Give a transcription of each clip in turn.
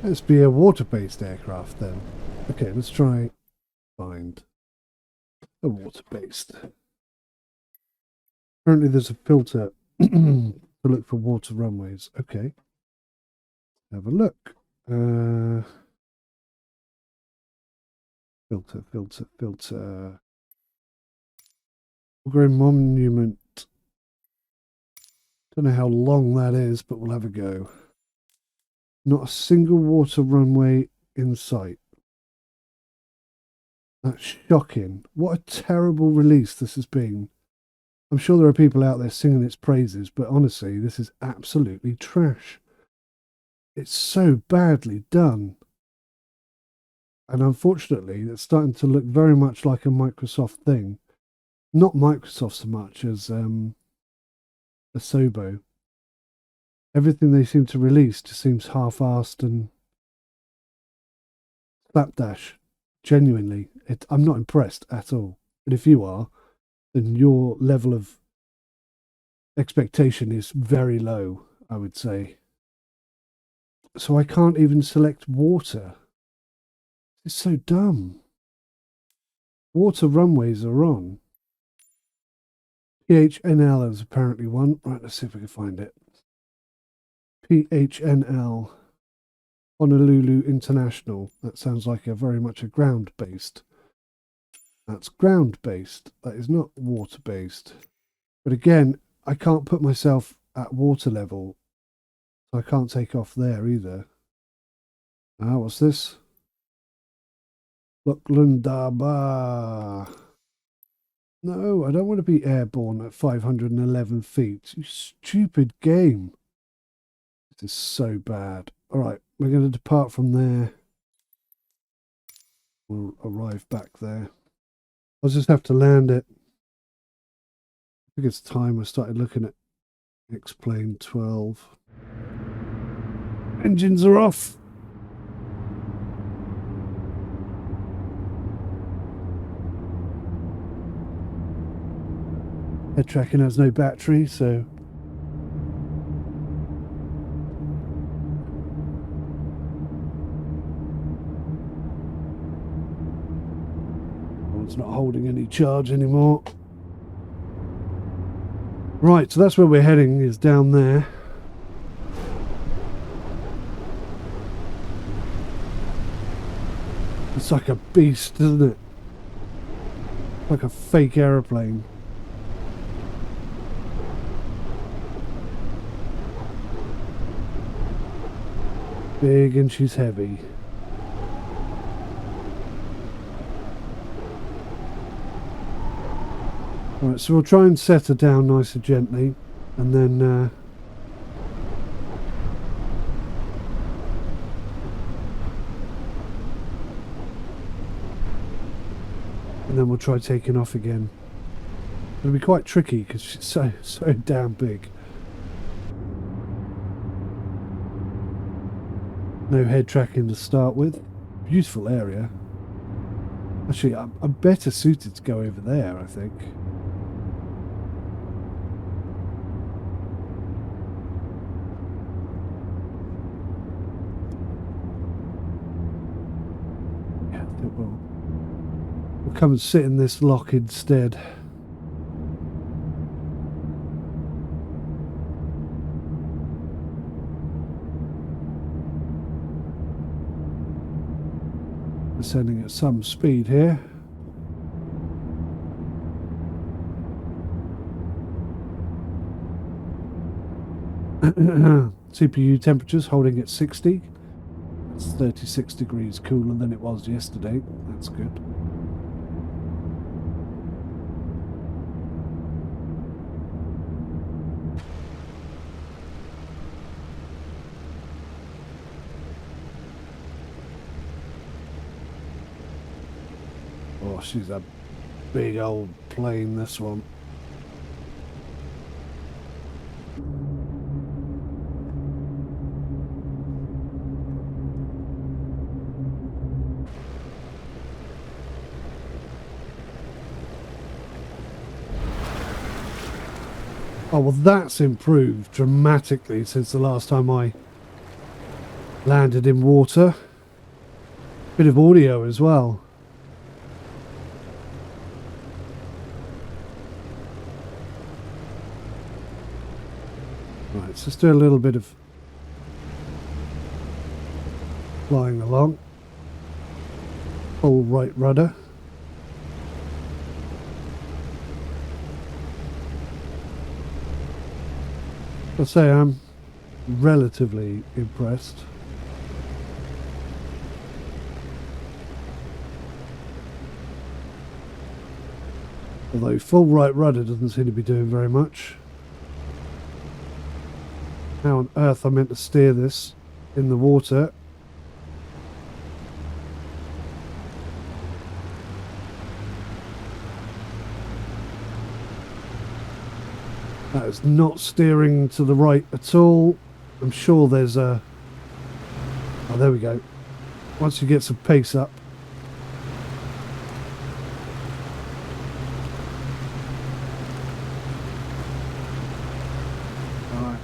Let's be a water-based aircraft then. Okay, let's try find a water-based. Apparently there's a filter to look for water runways. Okay. Have a look. Filter. Green Monument. Don't know how long that is, but we'll have a go. Not a single water runway in sight. That's shocking. What a terrible release this has been. I'm sure there are people out there singing its praises, but honestly, this is absolutely trash. It's so badly done. And unfortunately, it's starting to look very much like a Microsoft thing. Not Microsoft so much as 𝗏𝗏. Everything they seem to release just seems half-assed and slapdash. Genuinely, I'm not impressed at all. And if you are, then your level of expectation is very low, I would say. So I can't even select water. It's so dumb. Water runways are on. PHNL is apparently one. Right, let's see if we can find it. PHNL. Honolulu International. That sounds like very much a ground-based. That's ground-based. That is not water-based. But again, I can't put myself at water level. So I can't take off there either. What's this? 𝗥𝗲𝗃𝗏𝗆. No, I don't want to be airborne at 511 feet. You stupid game. This is so bad. All right, we're going to depart from there. We'll arrive back there. I'll just have to land it. I think it's time I started looking at X-Plane 12. Engines are off. Head tracking has no battery, so it's not holding any charge anymore. Right, so that's where we're heading, is down there. It's like a beast, isn't it? Like a fake aeroplane. Big and she's heavy. Alright, so we'll try and set her down nice and gently, and then we'll try taking off again. It'll be quite tricky because she's so damn big. No head tracking to start with. Beautiful area. Actually, I'm better suited to go over there, I think. Yeah, I think we'll come and sit in this lock instead. Descending at some speed here. CPU temperatures holding at 60. It's 36 degrees cooler than it was yesterday. That's good. Oh, she's a big old plane, this one. Oh, well, that's improved dramatically since the last time I Landed in water. Bit of audio as well. Right, so let's do a little bit of flying along. Full right rudder. I'll say I'm relatively impressed. Although full right rudder doesn't seem to be doing very much. How on earth I meant to steer this in the water? That is not steering to the right at all. I'm sure there's a... Oh, there we go. Once you get some pace up. Alright.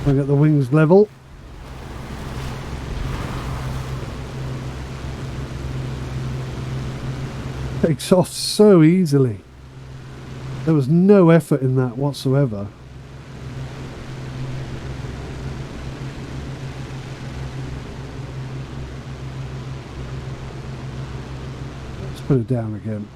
I'll get the wings level. Takes off so easily. There was no effort in that whatsoever. Let's put it down again.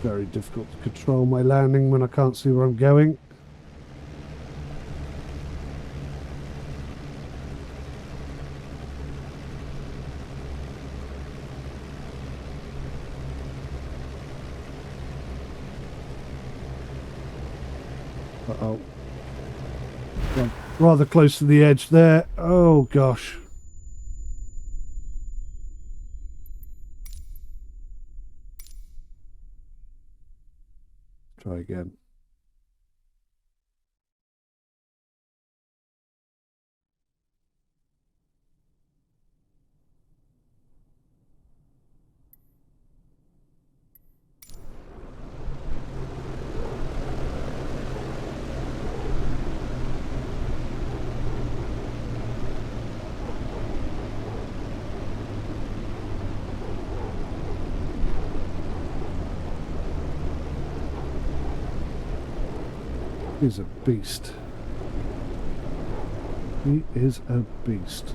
Very difficult to control my landing when I can't see where I'm going. Uh-oh. I'm rather close to the edge there. Oh gosh. Try again. He's a beast. He is a beast.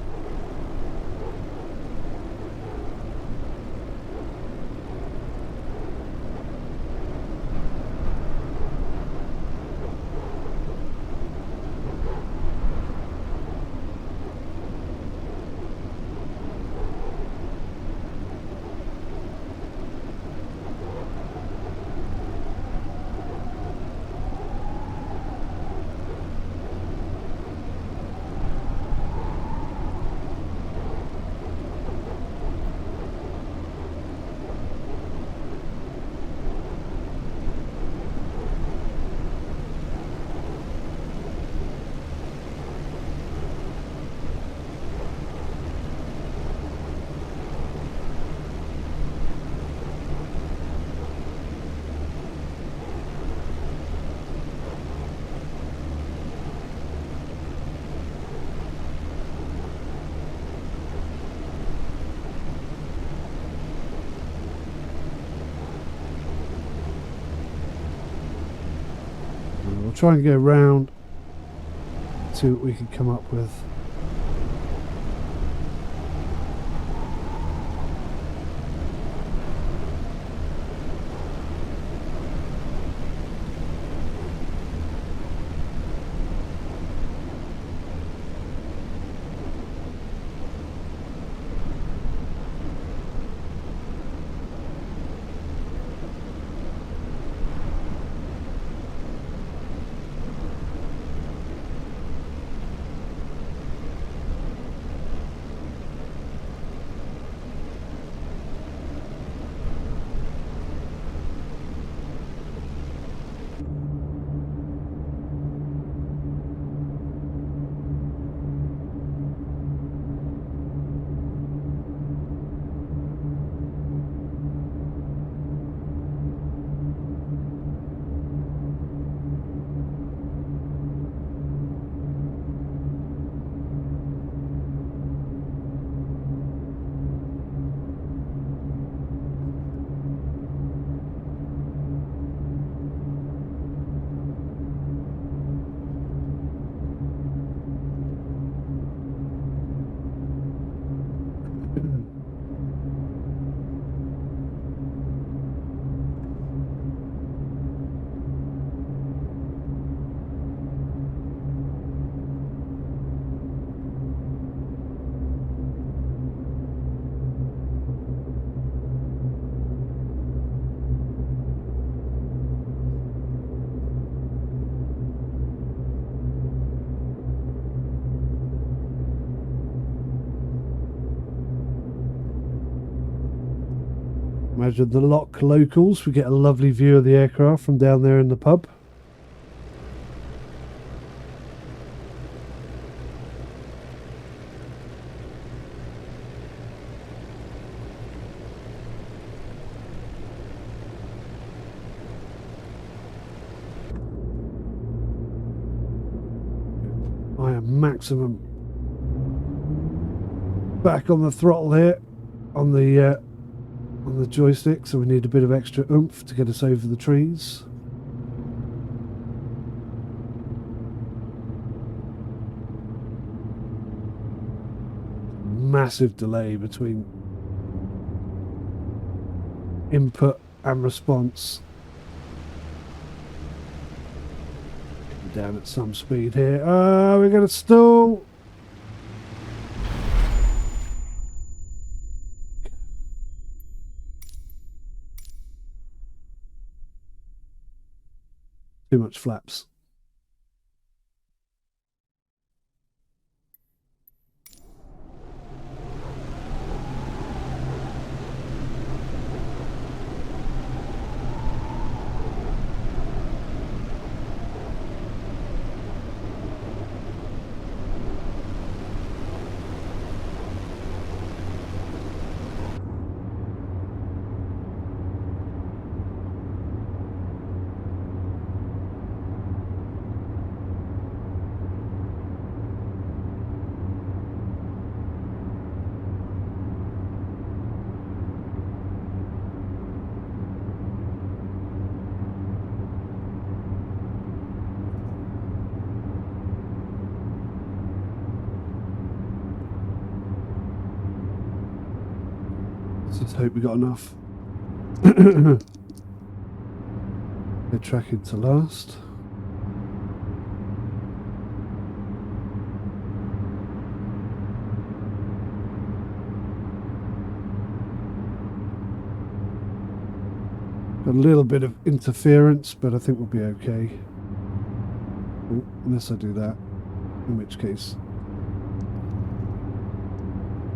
We'll try and go round, see what we can come up with. Imagine the lock locals. We get a lovely view of the aircraft from down there in the pub. I am maximum back on the throttle here on the joystick, so we need a bit of extra oomph to get us over the trees. Massive delay between input and response. Down at some speed here. We're going to stall. Too much flaps. Let's hope we got enough. They're tracking to last. Got a little bit of interference, but I think we'll be okay. Oh, unless I do that, in which case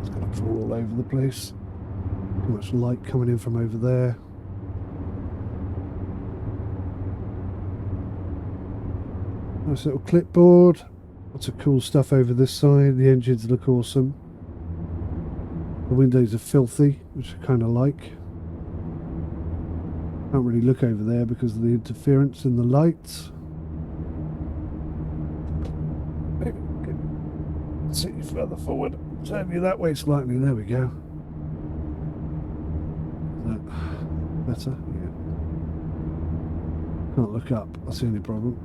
it's going to fall all over the place. Too much light coming in from over there. Nice little clipboard. Lots of cool stuff over this side. The engines look awesome. The windows are filthy, which I kind of like. Can't really look over there because of the interference in the lights. Let's see further forward. Turn you that way slightly. There we go. Better? Yeah. Can't look up. That's the only problem.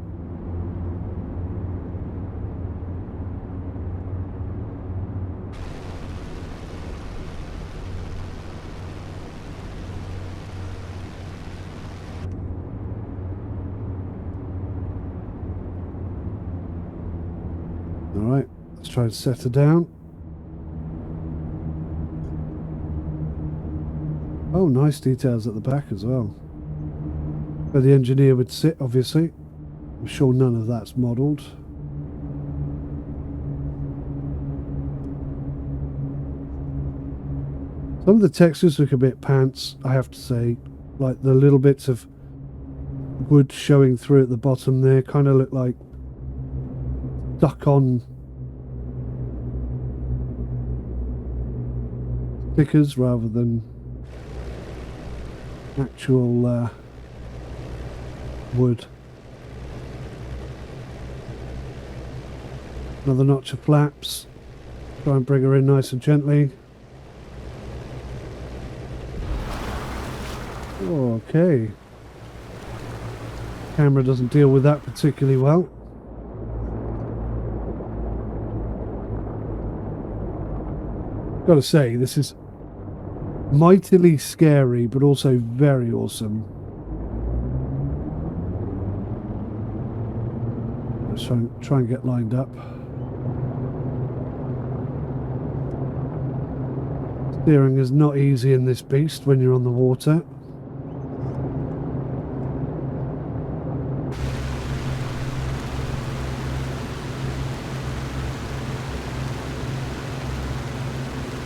Alright, let's try and set her down. Oh, nice details at the back as well. Where the engineer would sit, obviously. I'm sure none of that's modelled. Some of the textures look a bit pants, I have to say. Like the little bits of wood showing through at the bottom there kind of look like stuck on stickers rather than actual wood. Another notch of flaps. Try and bring her in nice and gently. Okay. Camera doesn't deal with that particularly well. Gotta say, this is mightily scary, but also very awesome. Let's try and get lined up. Steering is not easy in this beast when you're on the water.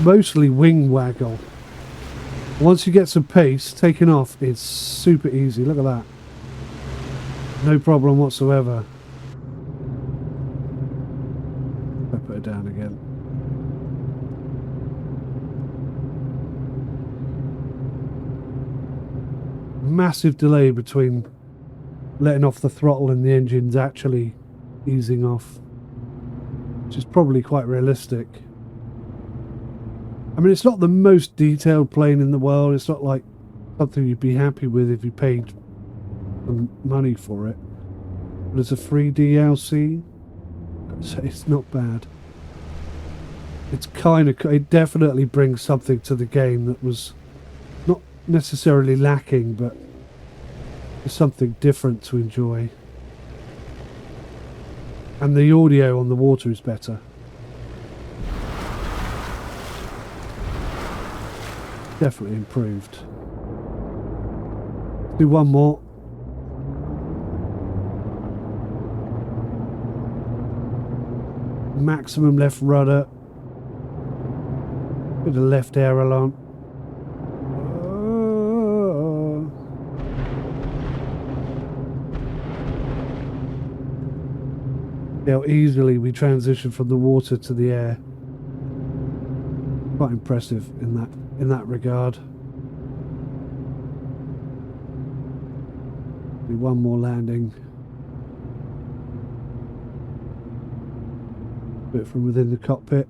Mostly wing waggle. Once you get some pace, taking off is super easy. Look at that. No problem whatsoever. I put it down again. Massive delay between letting off the throttle and the engine's actually easing off, which is probably quite realistic. I mean, it's not the most detailed plane in the world. It's not like something you'd be happy with if you paid some money for it. But it's a 3D LC, so it's not bad. It's kind of, it definitely brings something to the game that was not necessarily lacking, but it's something different to enjoy. And the audio on the water is better. Definitely improved. Do one more. Maximum left rudder. Bit of left aileron. See how easily we transition from the water to the air. Quite impressive in that regard. Do one more landing. Bit from within the cockpit.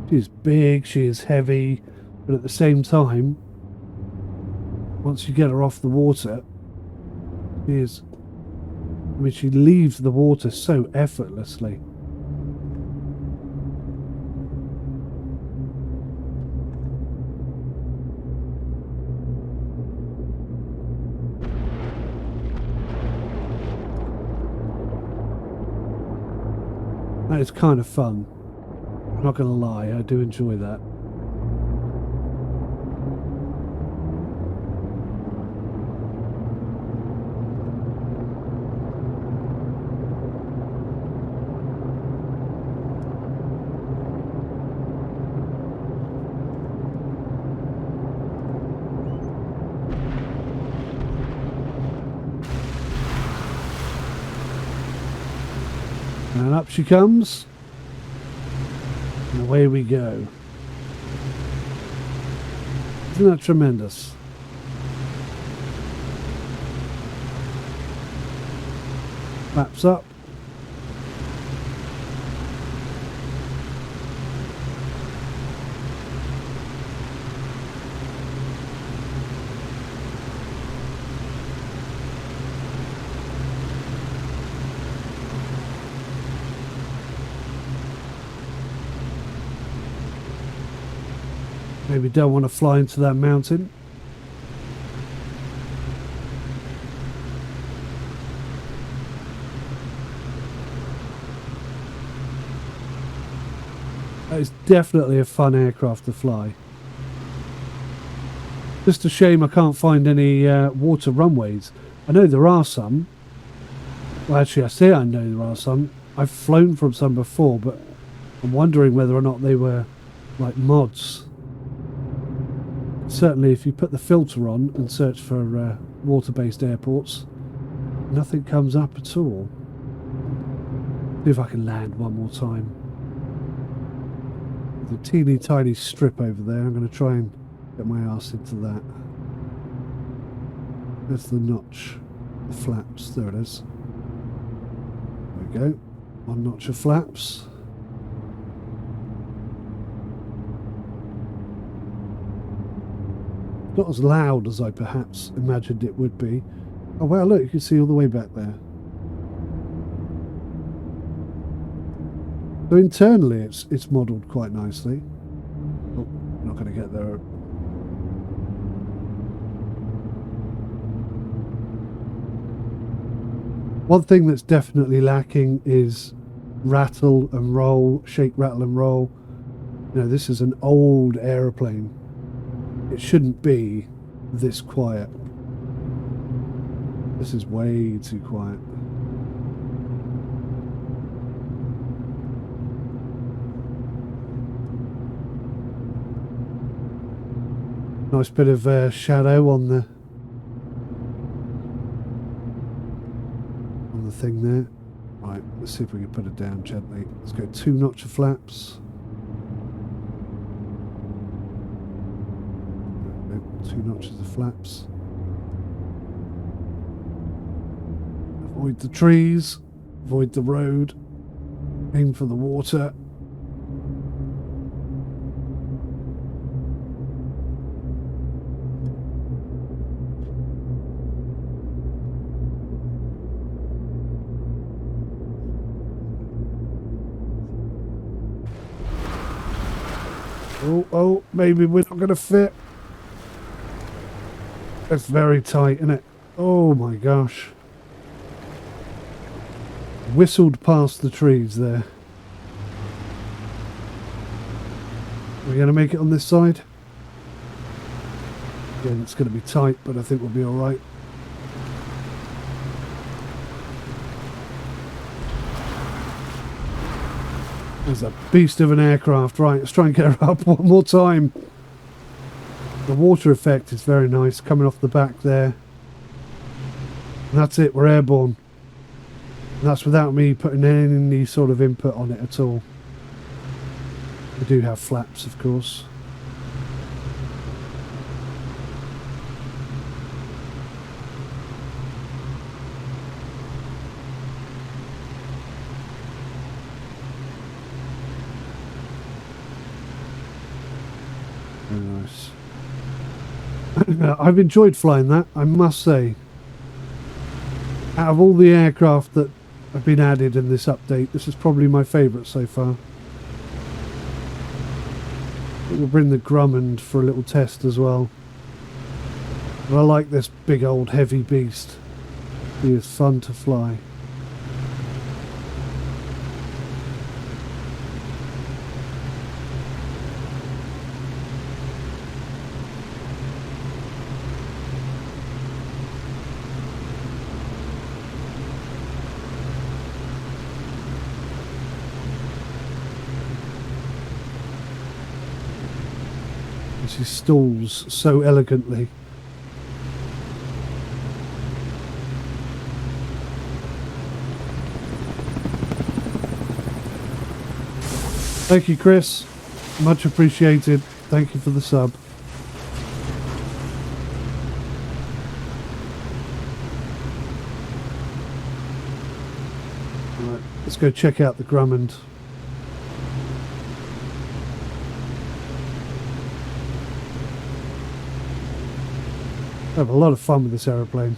She is big, she is heavy, but at the same time, once you get her off the water, she is, I mean, she leaves the water so effortlessly. That is kind of fun. I'm not going to lie, I do enjoy that. And up she comes. And away we go. Isn't that tremendous? Flaps up. Maybe don't want to fly into that mountain. That is definitely a fun aircraft to fly. Just a shame I can't find any water runways. I know there are some. Well, actually, I say I know there are some. I've flown from some before, but I'm wondering whether or not they were like mods. Certainly, if you put the filter on and search for water-based airports, nothing comes up at all. See if I can land one more time. There's a teeny tiny strip over there. I'm going to try and get my arse into that. There's the notch, the flaps. There it is. There we go. One notch of flaps. Not as loud as I perhaps imagined it would be. Oh wow, look, you can see all the way back there. So internally it's modelled quite nicely. Oh, not going to get there. One thing that's definitely lacking is rattle and roll, shake, rattle and roll. You know, this is an old aeroplane. It shouldn't be this quiet. This is way too quiet. Nice bit of shadow on the thing there. Right, let's see if we can put it down gently. Let's go 2 notch of flaps. 2 notches of flaps. Avoid the trees, avoid the road, aim for the water. Oh, maybe we're not going to fit. That's very tight, isn't it? Oh my gosh. Whistled past the trees there. Are we going to make it on this side? Again, it's going to be tight, but I think we'll be alright. There's a beast of an aircraft. Right, let's try and get her up one more time. The water effect is very nice, coming off the back there. And that's it, we're airborne. And that's without me putting any sort of input on it at all. We do have flaps, of course. Very nice. I've enjoyed flying that, I must say. Out of all the aircraft that have been added in this update, this is probably my favourite so far. We'll bring the Grumman for a little test as well. But I like this big old heavy beast. He is fun to fly. She stalls so elegantly. Thank you, Chris. Much appreciated. Thank you for the sub. Right, let's go check out the Grumman. I have a lot of fun with this aeroplane.